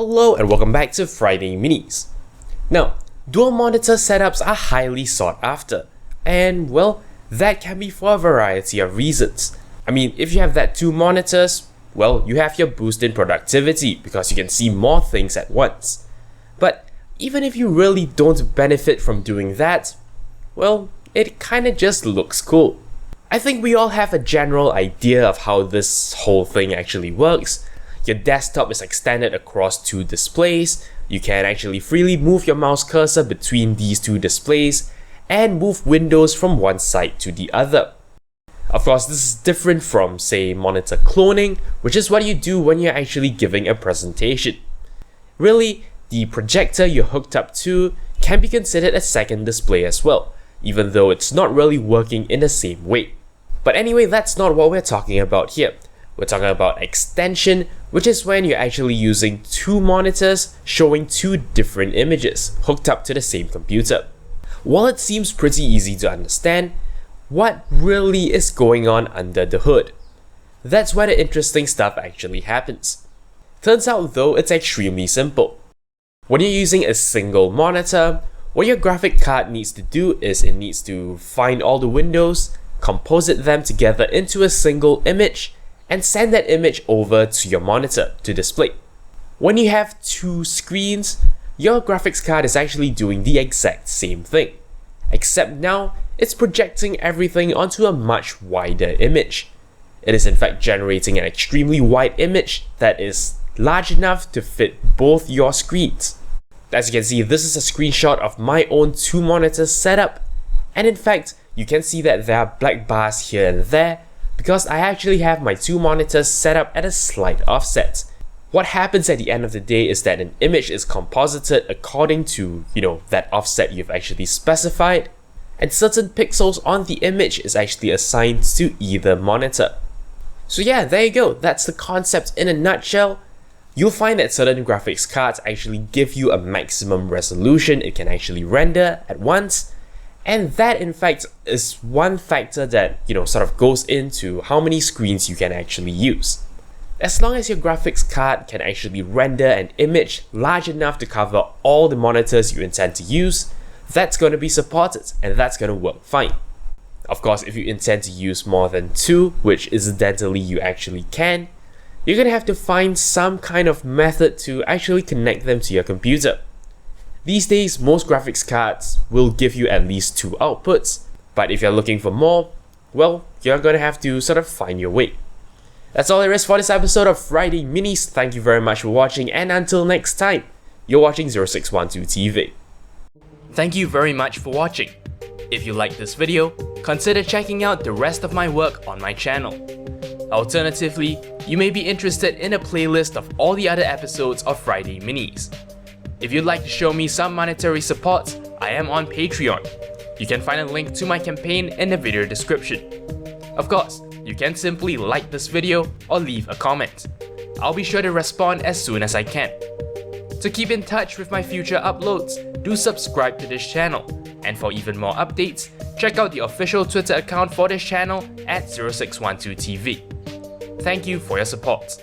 Hello and welcome back to Friday Minis. Now, dual monitor setups are highly sought after, and well, that can be for a variety of reasons. I mean, if you have that two monitors, well, you have your boost in productivity because you can see more things at once. But even if you really don't benefit from doing that, well, it kinda just looks cool. I think we all have a general idea of how this whole thing actually works. Your desktop is extended across two displays, you can actually freely move your mouse cursor between these two displays, and move windows from one side to the other. Of course, this is different from, say, monitor cloning, which is what you do when you're actually giving a presentation. Really, the projector you're hooked up to can be considered a second display as well, even though it's not really working in the same way. But anyway, that's not what we're talking about here. We're talking about extension, which is when you're actually using two monitors showing two different images hooked up to the same computer. While it seems pretty easy to understand, what really is going on under the hood? That's where the interesting stuff actually happens. Turns out though, it's extremely simple. When you're using a single monitor, what your graphic card needs to do is it needs to find all the windows, composite them together into a single image, and send that image over to your monitor to display. When you have two screens, your graphics card is actually doing the exact same thing, except now it's projecting everything onto a much wider image. It is in fact generating an extremely wide image that is large enough to fit both your screens. As you can see, this is a screenshot of my own two monitor setup, and in fact, you can see that there are black bars here and there because I actually have my two monitors set up at a slight offset. What happens at the end of the day is that an image is composited according to, that offset you've actually specified, and certain pixels on the image is actually assigned to either monitor. So yeah, there you go, that's the concept in a nutshell. You'll find that certain graphics cards actually give you a maximum resolution it can actually render at once, and that in fact is one factor that sort of goes into how many screens you can actually use. As long as your graphics card can actually render an image large enough to cover all the monitors you intend to use, that's going to be supported and that's going to work fine. Of course, if you intend to use more than two, which incidentally you actually can, you're going to have to find some kind of method to actually connect them to your computer. These days, most graphics cards will give you at least two outputs, but if you're looking for more, well, you're going to have to sort of find your way. That's all there is for this episode of Friday Minis. Thank you very much for watching, and until next time, you're watching 0612 TV. Thank you very much for watching. If you liked this video, consider checking out the rest of my work on my channel. Alternatively, you may be interested in a playlist of all the other episodes of Friday Minis. If you'd like to show me some monetary support, I am on Patreon. You can find a link to my campaign in the video description. Of course, you can simply like this video or leave a comment. I'll be sure to respond as soon as I can. To keep in touch with my future uploads, do subscribe to this channel. And for even more updates, check out the official Twitter account for this channel at 0612TV. Thank you for your support.